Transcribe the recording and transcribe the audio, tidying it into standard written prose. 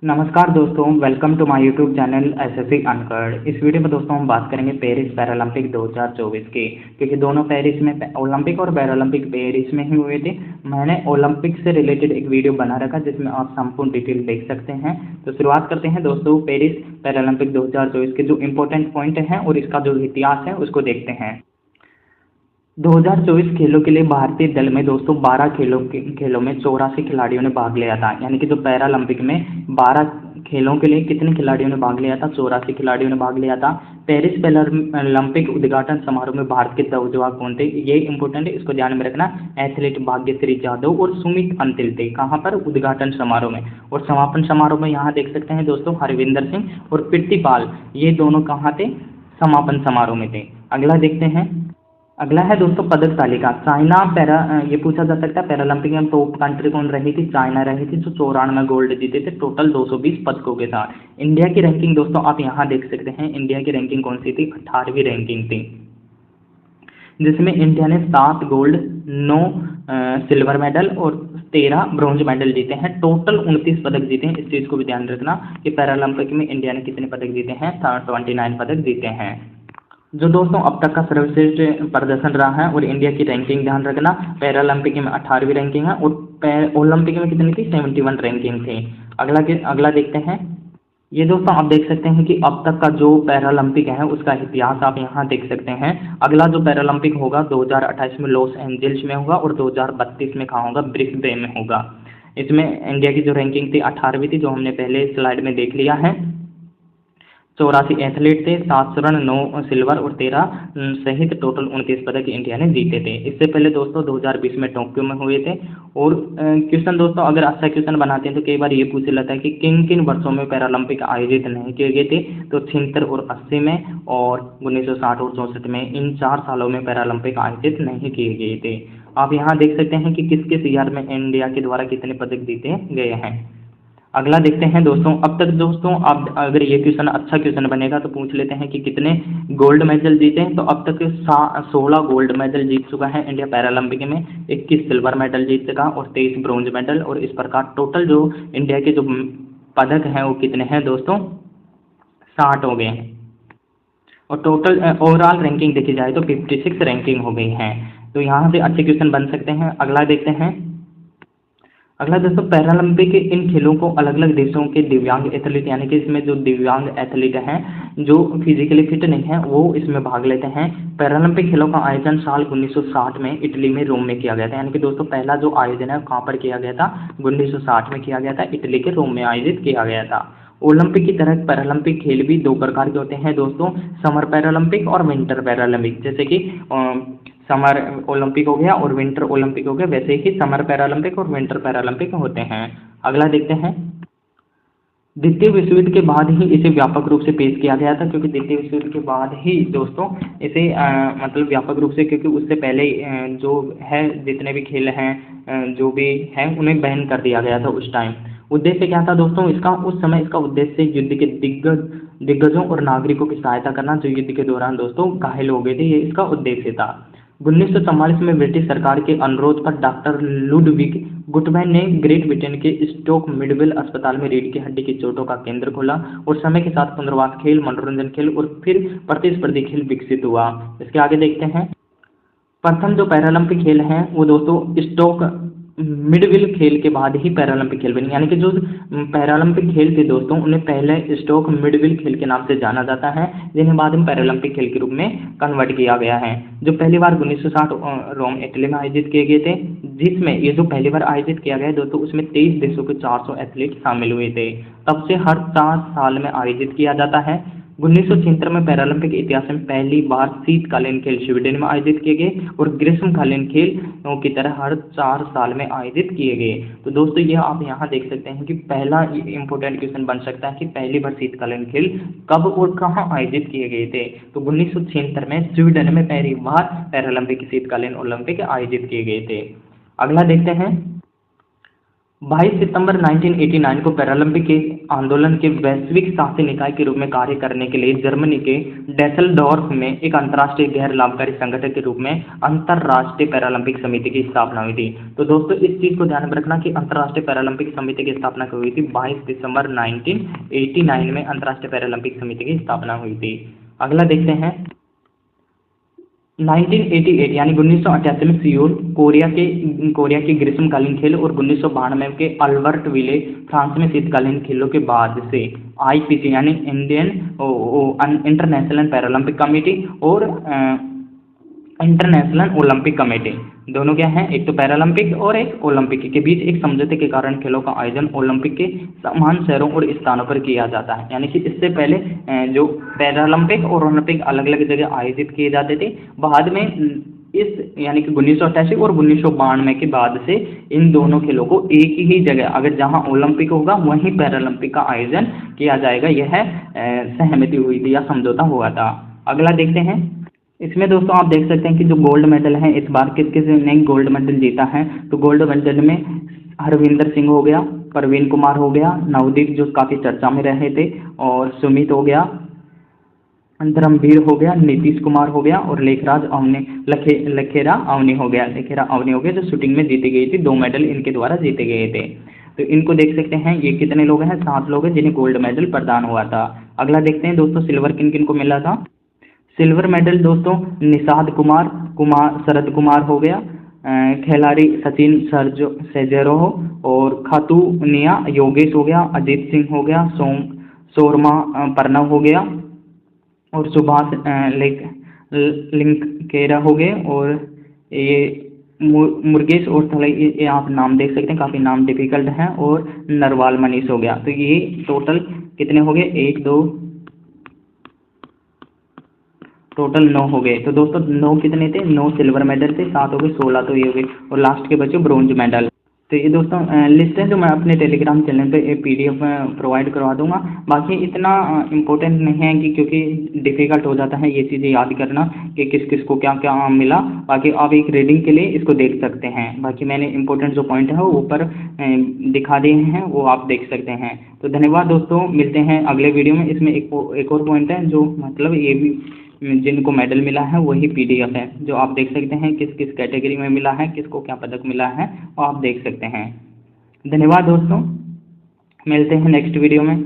नमस्कार दोस्तों, welcome to my YouTube channel SSC Uncured. इस वीडियो में दोस्तों हम बात करेंगे पेरिस पैरालंपिक 2024 की, क्योंकि दोनों पेरिस में ओलंपिक और पैरालंपिक पेरिस में ही हुए थे। मैंने ओलंपिक से रिलेटेड एक वीडियो बना रखा जिसमें आप संपूर्ण डिटेल देख सकते हैं। तो शुरुआत करते हैं दोस्तों पेरिस पैरालंपिक 2024 के जो इम्पोर्टेंट पॉइंट हैं और इसका जो इतिहास है उसको देखते हैं। 2024 खेलों के लिए भारतीय दल में दोस्तों 12 खेलों में 84 खिलाड़ियों ने भाग लिया था। यानी कि जो पैरालंपिक में 12 खेलों के लिए कितने खिलाड़ियों ने भाग लिया था? 84 खिलाड़ियों ने भाग लिया था। पेरिस पैरालंपिक उद्घाटन समारोह में भारत के नौजवान कौन थे? ये इंपॉर्टेंट है, इसको ध्यान में रखना। एथलीट भाग्यश्री जाधव और सुमित अंतिल थे। कहाँ पर? उद्घाटन समारोह में। और समापन समारोह में यहाँ देख सकते हैं दोस्तों हरविंदर सिंह और प्रीतिपाल, ये दोनों कहाँ थे? समापन समारोह में थे। अगला देखते हैं। अगला है दोस्तों पदक तालिका। चाइना ये पूछा जा सकता है पैरालंपिक में टॉप कंट्री कौन रही थी? चाइना रही थी, जो 94 गोल्ड जीते थे टोटल 220 पदकों के साथ। इंडिया की रैंकिंग दोस्तों आप यहाँ देख सकते हैं। इंडिया की रैंकिंग कौन सी थी? 18वीं रैंकिंग थी, जिसमें इंडिया ने 7 गोल्ड, 9 सिल्वर मेडल और 13 ब्रॉन्ज मेडल जीते हैं। टोटल 29 पदक जीते हैं। इस चीज़ को भी ध्यान रखना कि पैरालंपिक में इंडिया ने कितने पदक जीते हैं? 29 पदक जीते हैं, जो दोस्तों अब तक का सर्वश्रेष्ठ प्रदर्शन रहा है। और इंडिया की रैंकिंग ध्यान रखना, पैरालंपिक में 18वीं रैंकिंग है और ओलंपिक में कितनी थी? 71 रैंकिंग थी। अगला देखते हैं। ये दोस्तों आप देख सकते हैं कि अब तक का जो पैरालंपिक है उसका इतिहास आप यहाँ देख सकते हैं। अगला जो पैरालंपिक होगा 2028 में लॉस एंजल्स में होगा और 2032 में कहाँ होगा? ब्रिस्बेन में होगा। इसमें इंडिया की जो रैंकिंग थी 18वीं थी, जो हमने पहले स्लाइड में देख लिया है। 84 एथलीट थे, 7 स्वर्ण, 9 सिल्वर और 13 सहित टोटल 29 पदक इंडिया ने जीते थे। इससे पहले दोस्तों 2020 में टोक्यो में हुए थे। और क्वेश्चन दोस्तों अगर अच्छा क्वेश्चन बनाते हैं तो कई बार ये पूछ लेता है कि किन किन वर्षों में पैरालंपिक आयोजित नहीं किए गए थे? तो 76 और 80 में और 1960 और 64 में, इन 4 सालों में पैरालंपिक आयोजित नहीं किए गए थे। आप यहाँ देख सकते हैं कि किस किस ईयर में इंडिया के द्वारा कितने पदक जीते गए हैं। अगला देखते हैं दोस्तों। अब तक दोस्तों आप अगर ये क्वेश्चन अच्छा क्वेश्चन बनेगा तो पूछ लेते हैं कि कितने गोल्ड मेडल जीते हैं। तो अब तक 16 गोल्ड मेडल जीत चुका है इंडिया पैरालंपिक में, 21 सिल्वर मेडल जीत चुका और 23 ब्रॉन्ज मेडल। और इस प्रकार टोटल जो इंडिया के जो पदक हैं वो कितने हैं दोस्तों? 60 हो गए हैं। और टोटल ओवरऑल रैंकिंग देखी जाए तो 56 रैंकिंग हो गई है। तो यहाँ से अच्छे क्वेश्चन बन सकते हैं। अगला देखते हैं। अगला दोस्तों पैरालंपिक के इन खेलों को अलग अलग देशों के दिव्यांग एथलीट, यानी कि इसमें जो दिव्यांग एथलीट हैं जो फिजिकली फिट नहीं हैं वो इसमें भाग लेते हैं। पैरालंपिक खेलों का आयोजन साल 1960 में इटली में रोम में किया गया था। यानी कि दोस्तों पहला जो आयोजन है कहाँ पर किया गया था? 1960 में किया गया था, इटली के रोम में आयोजित किया गया था। ओलंपिक की तरह पैरालंपिक खेल भी 2 प्रकार के होते हैं दोस्तों, समर पैरालंपिक और विंटर पैरालंपिक। जैसे कि समर ओलंपिक हो गया और विंटर ओलंपिक हो गया, वैसे ही समर पैरालंपिक और विंटर पैरालंपिक होते हैं। अगला देखते हैं। द्वितीय विश्व युद्ध के बाद ही इसे व्यापक रूप से पेश किया गया था, क्योंकि द्वितीय विश्व युद्ध के बाद ही दोस्तों इसे मतलब व्यापक रूप से, क्योंकि उससे पहले जो है जितने भी खेल हैं जो भी हैं उन्हें बैन कर दिया गया था उस टाइम। उद्देश्य क्या था दोस्तों इसका? उस समय इसका उद्देश्य युद्ध के दिग्गजों और नागरिकों की सहायता करना, जो युद्ध के दौरान दोस्तों घायल हो गए थे, ये इसका उद्देश्य था। 1944 में ब्रिटिश सरकार के अनुरोध पर डॉक्टर लुडविग गुटमैन ने ग्रेट ब्रिटेन के स्टोक मिडविल अस्पताल में रीढ़ की हड्डी की चोटों का केंद्र खोला और समय के साथ पुनर्वास खेल, मनोरंजन खेल और फिर प्रतिस्पर्धी खेल विकसित हुआ। इसके आगे देखते हैं। प्रथम जो पैरालंपिक खेल हैं वो दोस्तों स्टोक मिडविल खेल के बाद ही पैरालंपिक खेल बने। यानी कि जो पैरालंपिक खेल थे दोस्तों उन्हें पहले स्टोक मिडविल खेल के नाम से जाना जाता है, जिन्हें बाद में पैरालंपिक खेल के रूप में कन्वर्ट किया गया है, जो पहली बार 1960 रोम इटली में आयोजित किए गए थे। जिसमें ये जो पहली बार आयोजित किया गया है दोस्तों उसमें 23 देशों के 400 एथलीट शामिल हुए थे। तब से हर 4 साल में आयोजित किया जाता है। 1976 में पैरालंपिक इतिहास में पहली बार शीतकालीन खेल स्वीडन में आयोजित किए गए और ग्रीष्मकालीन खेल की तरह हर 4 साल में आयोजित किए गए। तो दोस्तों ये आप यहाँ देख सकते हैं कि पहला इंपॉर्टेंट क्वेश्चन बन सकता है कि पहली बार शीतकालीन खेल कब और कहाँ आयोजित किए गए थे? तो 1976 में स्वीडन में पहली बार पैरालंपिक शीतकालीन ओलंपिक आयोजित किए गए थे। अगला देखते हैं। 22 सितंबर 1989 को पैरालंपिक के आंदोलन के वैश्विक शासी निकाय के रूप में कार्य करने के लिए जर्मनी के डेसलडॉर्फ में एक अंतर्राष्ट्रीय गैर लाभकारी संगठन के रूप में अंतर्राष्ट्रीय पैरालंपिक समिति की स्थापना हुई थी। तो दोस्तों इस चीज़ को ध्यान में रखना कि अंतर्राष्ट्रीय पैरालंपिक समिति की स्थापना कब हुई थी, 22 दिसंबर 1989 में अंतर्राष्ट्रीय पैरालंपिक समिति की स्थापना हुई थी। अगला देखते हैं 1988 यानी 1988 में सियोल कोरिया के ग्रीष्मकालीन खेल और 1992 के अल्बर्टविले फ्रांस में शीतकालीन खेलों के बाद से आईपीसी यानी इंडियन इंटरनेशनल पैरालंपिक कमेटी और इंटरनेशनल ओलंपिक कमेटी दोनों क्या हैं, एक तो पैरालंपिक और एक ओलंपिक के बीच एक समझौते के कारण खेलों का आयोजन ओलंपिक के समान शहरों और स्थानों पर किया जाता है। यानी कि इससे पहले जो पैरालंपिक और ओलंपिक अलग अलग जगह आयोजित किए जाते थे, बाद में इस यानी कि 1988 और 1992 के बाद से इन दोनों खेलों को एक ही जगह, अगर जहां ओलंपिक होगा वहीं पैरालंपिक का आयोजन किया जाएगा, यह सहमति हुई थी या समझौता हुआ था। अगला देखते हैं, इसमें दोस्तों आप देख सकते हैं कि जो गोल्ड मेडल है इस बार किस किस ने गोल्ड मेडल जीता है। तो गोल्ड मेडल में हरविंदर सिंह हो गया, प्रवीण कुमार हो गया, नवदीप जो काफ़ी चर्चा में रहे थे, और सुमित हो गया, धर्मवीर हो गया, नीतीश कुमार हो गया और लेखराज अवनी लखेरा अवनी हो गया जो शूटिंग में जीती गई थी। 2 मेडल इनके द्वारा जीते गए थे। तो इनको देख सकते हैं, ये कितने लोग हैं, 7 लोग हैं जिन्हें गोल्ड मेडल प्रदान हुआ था। अगला देखते हैं दोस्तों, सिल्वर किन किन को मिला था। सिल्वर मेडल दोस्तों निषाद कुमार शरद कुमार हो गया, खिलाड़ी सचिन सेजेरो हो, और खातूनिया योगेश हो गया, अजीत सिंह हो गया, सोरमा प्रणव हो गया, और सुभाष लिंकेरा हो गए, और ये मुर्गेश और थले, ये आप नाम देख सकते हैं, काफ़ी नाम डिफिकल्ट हैं, और नरवाल मनीष हो गया। तो ये टोटल कितने हो गए, 1 2 टोटल 9 हो गए। तो दोस्तों 9 कितने थे, 9 सिल्वर मेडल थे, 7 हो गए, 16 तो ये हो गए, और लास्ट के बच्चे ब्रोंज मेडल। तो ये दोस्तों लिस्ट है जो मैं अपने टेलीग्राम चैनल पे PDF प्रोवाइड करवा दूंगा। बाकी इतना इम्पोर्टेंट नहीं है कि क्योंकि डिफ़िकल्ट हो जाता है ये चीज़ें याद करना कि किस किस को क्या क्या मिला। बाकी आप एक रीडिंग के लिए इसको देख सकते हैं। बाकी मैंने इम्पोर्टेंट जो पॉइंट है वो ऊपर दिखा दिए हैं, वो आप देख सकते हैं। तो धन्यवाद दोस्तों, मिलते हैं अगले वीडियो में। इसमें एक और पॉइंट है जो मतलब ये भी जिनको मेडल मिला है वही PDF है, जो आप देख सकते हैं किस किस कैटेगरी में मिला है, किसको क्या पदक मिला है, वो आप देख सकते हैं। धन्यवाद दोस्तों, मिलते हैं नेक्स्ट वीडियो में।